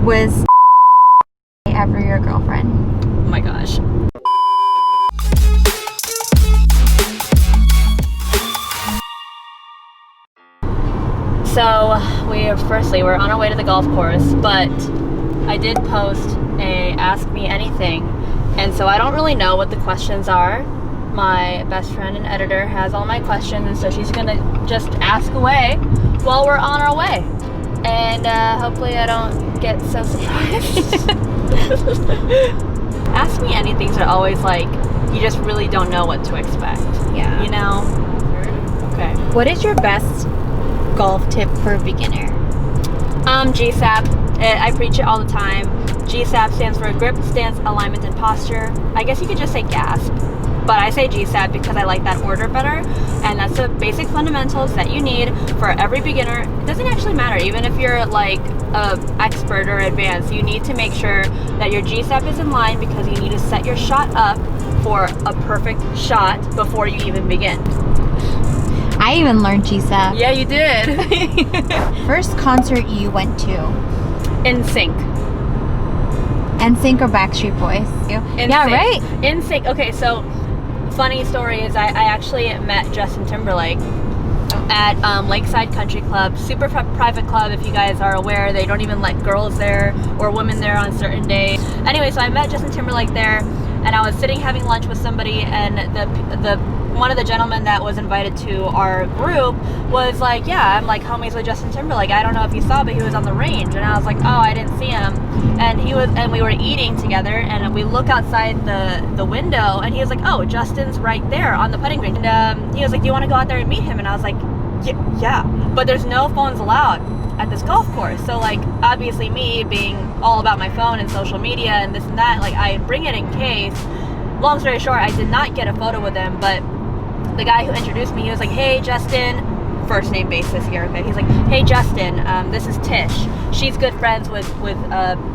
Was ever your girlfriend? Oh my gosh. So we're on our way to the golf course, but I did post a Ask Me Anything, and so I don't really know what the questions are. My best friend and editor has all my questions, and so she's gonna just ask away while we're on our way, and hopefully I don't get so surprised. Ask Me Anythings are always like, you just really don't know what to expect. Yeah. You know? Okay. What is your best golf tip for a beginner? GSAP. I preach it all the time. GSAP stands for grip, stance, alignment, and posture. I guess you could just say GASP, but I say GSAP because I like that order better, and that's the basic fundamentals that you need for every beginner. It doesn't actually matter, even if you're like a expert or advanced, you need to make sure that your GSAP is in line, because you need to set your shot up for a perfect shot before you even begin. I even learned GSAP. Yeah, you did. First concert you went to? NSYNC. NSYNC or Backstreet Boys? Yeah, right. NSYNC. Okay, so funny story is I actually met Justin Timberlake at Lakeside Country Club, super private club. If you guys are aware, they don't even let girls there or women there on certain days. Anyway, so I met Justin Timberlake there, and I was sitting having lunch with somebody, and the one of the gentlemen that was invited to our group was like, yeah, I'm like homies with Justin Timberlake. I don't know if you saw, but he was on the range. And I was like, oh, I didn't see him. And we were eating together, and we look outside the window, and he was like, oh, Justin's right there on the putting green. And he was like, do you want to go out there and meet him? And I was like, yeah, but there's no phones allowed at this golf course. So like, obviously me being all about my phone and social media and this and that, like I bring it in case. Long story short, I did not get a photo with him, but the guy who introduced me, he was like, hey Justin, first name basis here, okay? He's like, hey Justin, this is Tish. She's good friends with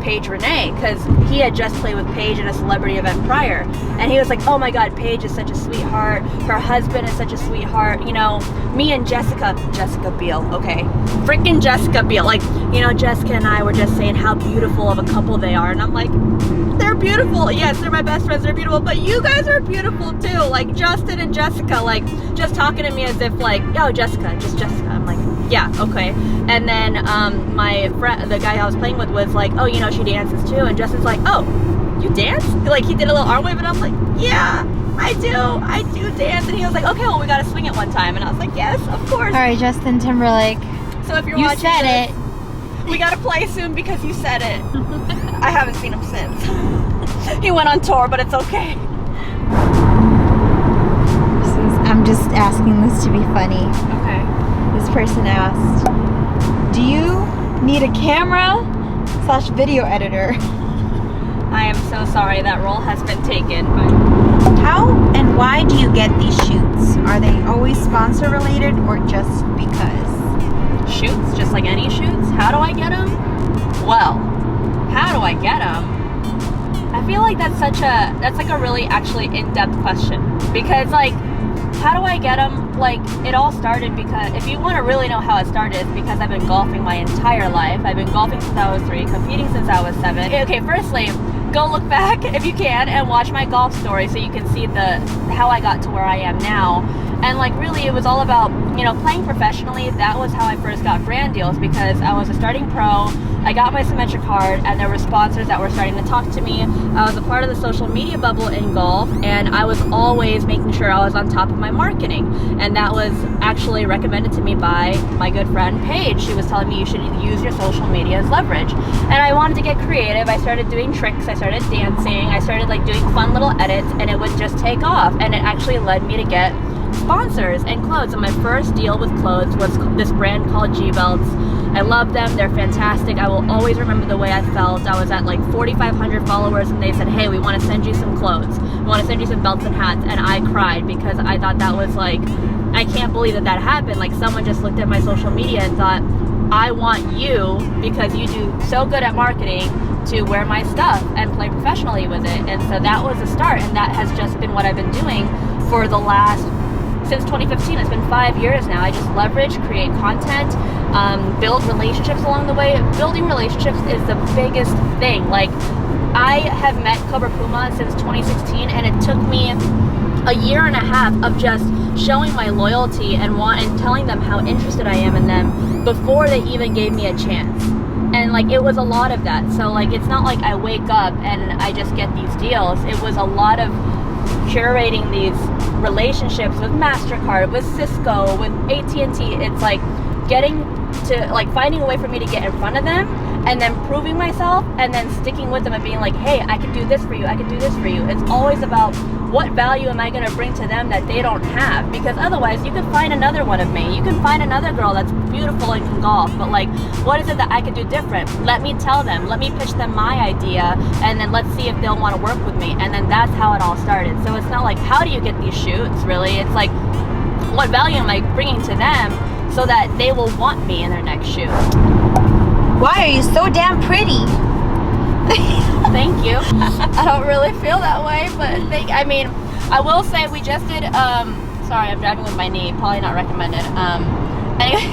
Paige Renee, because he had just played with Paige in a celebrity event prior. And he was like, oh my god, Paige is such a sweetheart. Her husband is such a sweetheart. You know, me and Jessica Biel, okay? Freaking Jessica Biel. Like, you know, Jessica and I were just saying how beautiful of a couple they are. And I'm like, they're beautiful. Yes, they're my best friends. They're beautiful. But you guys are beautiful too. Like Justin and Jessica, like just talking to me as if like, yo, Jessica, just Jessica. I'm like, yeah, okay. And then my friend, the guy I was playing with, was like, oh, you know, she dances too. And Justin's like, oh, you dance? Like he did a little arm wave, and I'm like, yeah, I do dance. And he was like, okay, well, we got to swing it one time. And I was like, yes, of course. All right, Justin Timberlake. So if you're you watching said this, it. we got to play soon because you said it. I haven't seen him since. He went on tour, but it's okay. I'm just asking this to be funny. Okay. This person asked, do you need a camera/video editor? I am so sorry, that role has been taken. But how and why do you get these shoots? Are they always sponsor related or just because? Shoots, just like any shoots. How do I get them? Well, how do I get them? I feel like that's like a really actually in-depth question, because like, how do I get them? Like, it all started because, if you want to really know how it started, it's because I've been golfing my entire life. I've been golfing since I was 3, competing since I was 7. Okay, firstly, go look back if you can and watch my golf story so you can see how I got to where I am now. And like, really, it was all about, you know, playing professionally. That was how I first got brand deals, because I was a starting pro. I got my symmetric card, and there were sponsors that were starting to talk to me. I was a part of the social media bubble in golf, and I was always making sure I was on top of my marketing. And that was actually recommended to me by my good friend Paige. She was telling me you should use your social media as leverage. And I wanted to get creative. I started doing tricks. I started dancing. I started like doing fun little edits, and it would just take off. And it actually led me to get sponsors and clothes. And my first deal with clothes was this brand called G-Belts. I love them. They're fantastic. I will always remember the way I felt. I was at like 4,500 followers, and they said, hey, we want to send you some clothes. We want to send you some belts and hats. And I cried, because I thought that was like, I can't believe that happened. Like, someone just looked at my social media and thought, I want you, because you do so good at marketing, to wear my stuff and play professionally with it. And so that was the start, and that has just been what I've been doing for the last since 2015. It's been 5 years now. I just leverage, create content, build relationships along the way. Building relationships is the biggest thing. Like, I have met Cobra Puma since 2016, and it took me a year and a half of just showing my loyalty and telling them how interested I am in them before they even gave me a chance. And like, it was a lot of that. So like, it's not like I wake up and I just get these deals. It was a lot of curating these relationships with MasterCard, with Cisco, with AT&T. It's like getting to, like, finding a way for me to get in front of them and then proving myself and then sticking with them and being like, hey, I can do this for you, I can do this for you. It's always about what value am I going to bring to them that they don't have, because otherwise you could find another one of me. You can find another girl that's beautiful and can golf, but like, what is it that I could do different? Let me tell them, let me pitch them my idea, and then let's see if they'll want to work with me. And then that's how it all started. So it's not like, how do you get these shoots, really? It's like, what value am I bringing to them so that they will want me in their next shoot? Why are you so damn pretty? Thank you. I don't really feel that way, but I mean, I will say we just did, sorry, I'm driving with my knee, probably not recommended. Anyway,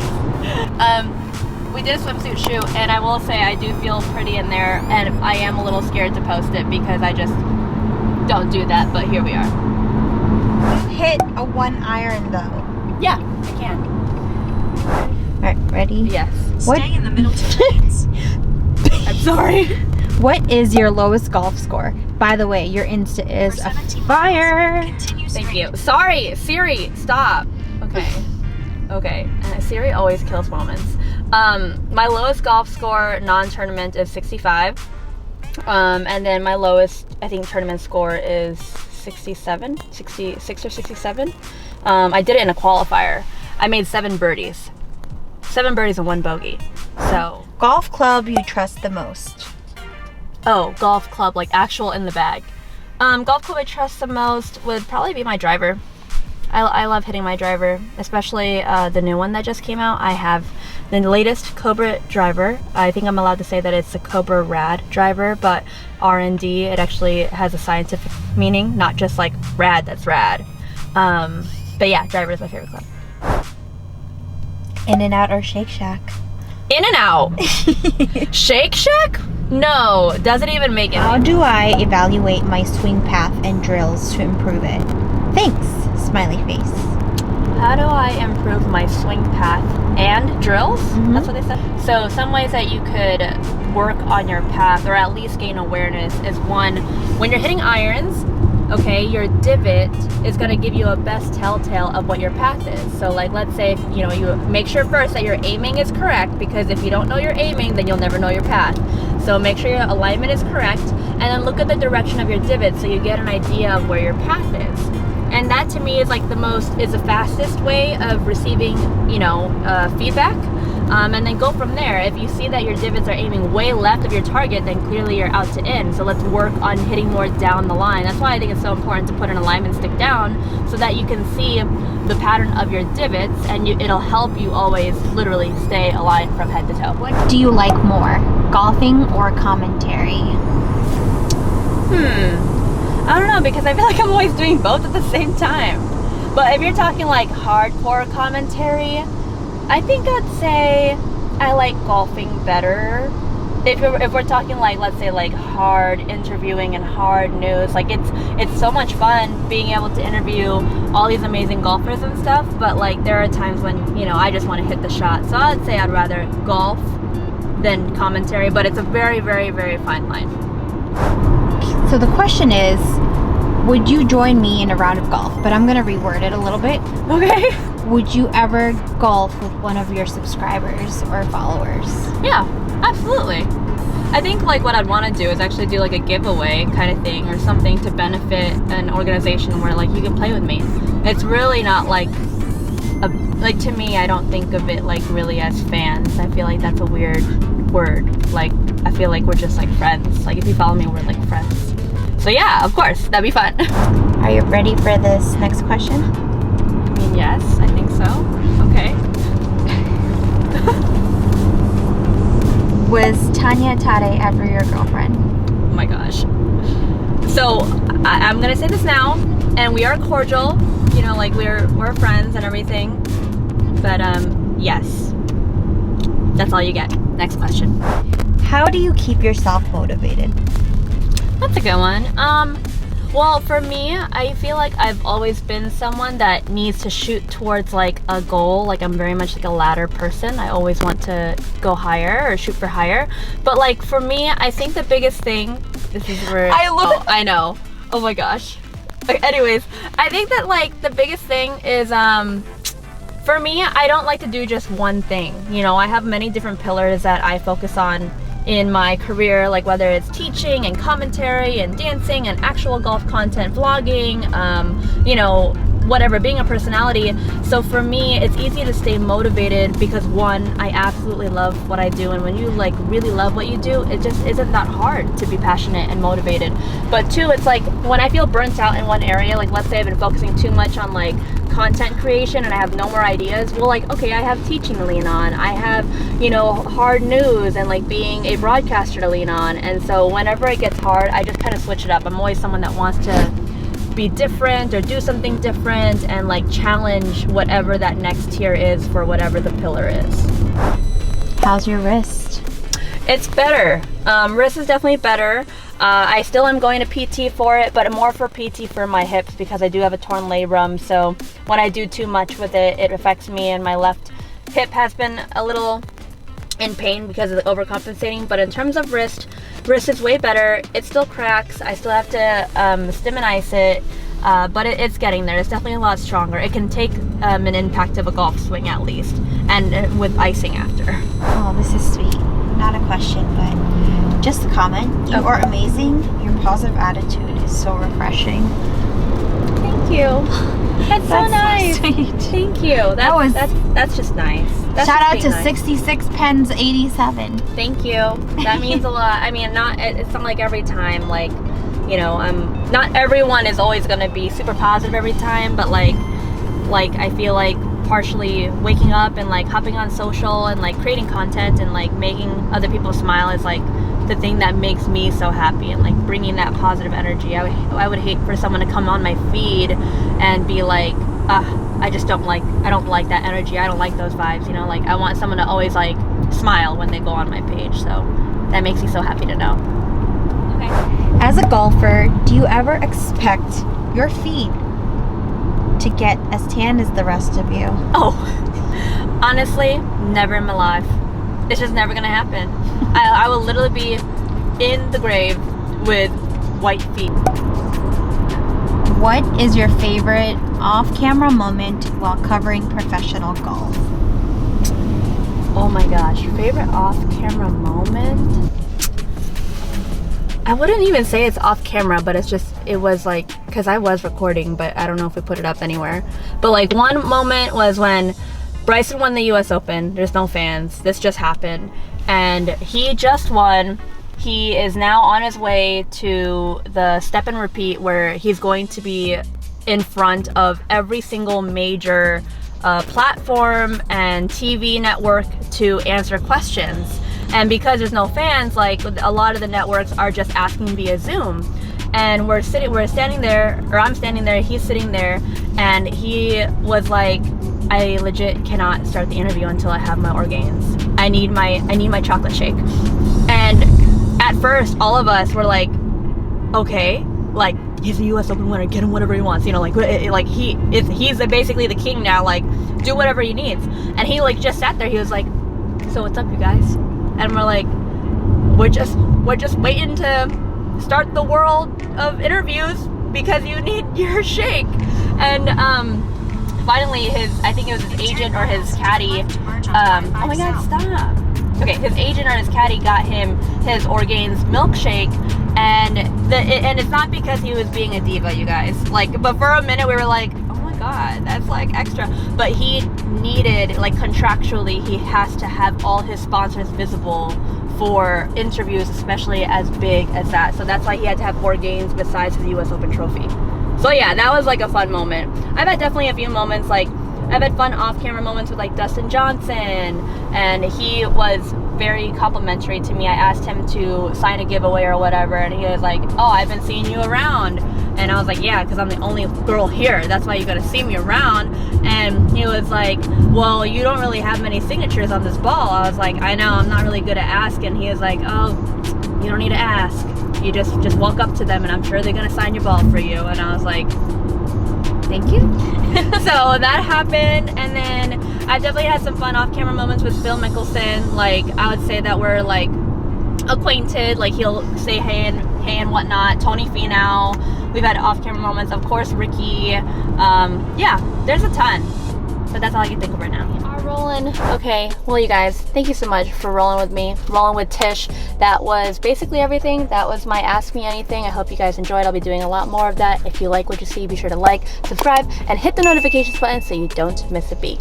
we did a swimsuit shoot, and I will say I do feel pretty in there, and I am a little scared to post it because I just don't do that, but here we are. Hit a 1-iron though. Yeah, I can. Alright, ready? Yes. Stay in the middle to turns. I'm sorry. What is your lowest golf score? By the way, your Insta is a fire. Thank you. Sorry, Siri, stop. Okay. Okay. Siri always kills moments. My lowest golf score non-tournament is 65. And then my lowest, I think, tournament score is 66 or 67. I did it in a qualifier. I made 7 birdies. 7 birdies and 1 bogey. So, Golf club you trust the most? oh, golf club, like actual in the bag. Golf club I trust the most would probably be my driver. I love hitting my driver, especially the new one that just came out. I have the latest Cobra driver. I think I'm allowed to say that it's a Cobra Rad driver, but R&D, it actually has a scientific meaning, not just like rad, that's rad. But yeah, driver is my favorite club. In-N-Out or Shake Shack? In-N-Out. Shake Shack? No, doesn't even make it. How do I evaluate my swing path and drills to improve it? Thanks, smiley face. How do I improve my swing path and drills? Mm-hmm. That's what they said. So some ways that you could work on your path, or at least gain awareness, is one, when you're hitting irons, okay, your divot is going to give you a best telltale of what your path is. So like, let's say, you make sure first that your aiming is correct, because if you don't know your aiming, then you'll never know your path. So make sure your alignment is correct, and then look at the direction of your divot so you get an idea of where your path is. And that to me is like the fastest way of receiving, feedback. And then go from there. If you see that your divots are aiming way left of your target, then clearly you're out to in. So let's work on hitting more down the line. That's why I think it's so important to put an alignment stick down, so that you can see the pattern of your divots, and it'll help you always literally stay aligned from head to toe. What do you like more, golfing or commentary? I don't know, because I feel like I'm always doing both at the same time. But if you're talking like hardcore commentary, I think I'd say I like golfing better. If we're talking like, let's say like hard interviewing and hard news, like it's so much fun being able to interview all these amazing golfers and stuff, but like there are times when, I just want to hit the shot. So I'd say I'd rather golf than commentary, but it's a very, very, very fine line. So the question is, would you join me in a round of golf? But I'm going to reword it a little bit. Okay. Would you ever golf with one of your subscribers or followers? Yeah, absolutely. I think like what I'd want to do is actually do like a giveaway kind of thing, or something to benefit an organization where like you can play with me. It's really not like to me, I don't think of it like really as fans. I feel like that's a weird word. Like, I feel like we're just like friends. Like if you follow me, we're like friends. So yeah, of course, that'd be fun. Are you ready for this next question? I mean, yes, I think so. Okay. Was Tanya Tade ever your girlfriend? Oh my gosh. So I'm gonna say this now, and we are cordial. you know, like we're friends and everything. But yes, that's all you get. Next question. How do you keep yourself motivated? That's a good one. Well, for me, I feel like I've always been someone that needs to shoot towards like a goal. Like I'm very much like a ladder person. I always want to go higher or shoot for higher. But like for me, I think the biggest thing, this is where I know. Oh my gosh. Okay, anyways, I think that like the biggest thing is for me, I don't like to do just one thing. You know, I have many different pillars that I focus on in my career, like whether it's teaching and commentary and dancing and actual golf content, vlogging, you know, whatever, being a personality. So for me, it's easy to stay motivated because one, I absolutely love what I do, and when you like really love what you do, it just isn't that hard to be passionate and motivated. But two, it's like when I feel burnt out in one area, like let's say I've been focusing too much on like content creation and I have no more ideas, well, like okay, I have teaching to lean on, I have, you know, hard news and like being a broadcaster to lean on. And so whenever it gets hard, I just kind of switch it up. I'm always someone that wants to be different or do something different and like challenge whatever that next tier is for whatever the pillar is. How's your wrist? It's better. Wrist is definitely better. I still am going to PT for it, but more for PT for my hips because I do have a torn labrum. So when I do too much with it, it affects me, and my left hip has been a little in pain because of the overcompensating. But in terms of wrist is way better. It still cracks. I still have to stim and ice it, but it's getting there. It's definitely a lot stronger. It can take an impact of a golf swing at least, and with icing after. Oh, this is sweet. Not a question, but just a comment. You are amazing. Your positive attitude is so refreshing. Thank you. That's so nice. So sweet. Thank you. That's just nice. That's Shout out just to being nice. 66 Pens 87. Thank you. That means a lot. I mean, it's not like every time, like, you know, not everyone is always going to be super positive every time, but like I feel like partially waking up and like hopping on social and like creating content and like making other people smile is like the thing that makes me so happy, and like bringing that positive energy. I would hate for someone to come on my feed and be like, I don't like that energy. I don't like those vibes, you know, like I want someone to always like smile when they go on my page. So that makes me so happy to know. Okay. As a golfer, do you ever expect your feet to get as tan as the rest of you? Oh, honestly, never in my life. It's just never gonna happen. I will literally be in the grave with white feet. What is your favorite off-camera moment while covering professional golf? Oh my gosh, favorite off-camera moment? I wouldn't even say it's off-camera, but it was like, because I was recording, but I don't know if we put it up anywhere. But like one moment was when Bryson won the US Open. There's no fans. This just happened. And he just won. He is now on his way to the step and repeat, where he's going to be in front of every single major platform and TV network to answer questions. And because there's no fans, like a lot of the networks are just asking via Zoom. And we're standing there, or I'm standing there, he's sitting there, and he was like, I legit cannot start the interview until I have my organs. I need my chocolate shake. And at first, all of us were like, okay, like he's a US Open winner, get him whatever he wants, you know, he's basically the king now, like do whatever he needs. And he like just sat there, he was like, so what's up, you guys? And we're like, we're just waiting to start the world of interviews because you need your shake. And finally I think it was his agent or his caddy, oh my god, stop. Okay, his agent or his caddy got him his Orgain's milkshake, and it's not because he was being a diva, you guys. Like, but for a minute we were like, oh my god, that's like extra. But he needed, like contractually, he has to have all his sponsors visible for interviews, especially as big as that. So that's why he had to have Orgain's besides his US Open trophy. So yeah, that was like a fun moment. I've had definitely a few moments, like I've had fun off-camera moments with like Dustin Johnson, and he was very complimentary to me. I asked him to sign a giveaway or whatever, and he was like, oh, I've been seeing you around. And I was like, yeah, because I'm the only girl here. That's why you gotta see me around. And he was like, well, you don't really have many signatures on this ball. I was like, I know, I'm not really good at asking. He was like, oh, you don't need to ask. You just walk up to them, and I'm sure they're gonna sign your ball for you. And I was like, thank you. So that happened, and then I definitely had some fun off-camera moments with Phil Mickelson. Like, I would say that we're like acquainted. Like, he'll say hey and whatnot. Tony Finau, we've had off-camera moments. Of course, Ricky. Yeah, there's a ton, but that's all I can think of right now. We are rolling. Okay, well, you guys, thank you so much for rolling with me, rolling with Tish. That was basically everything. That was my Ask Me Anything. I hope you guys enjoyed. I'll be doing a lot more of that. If you like what you see, be sure to like, subscribe, and hit the notifications button so you don't miss a beat.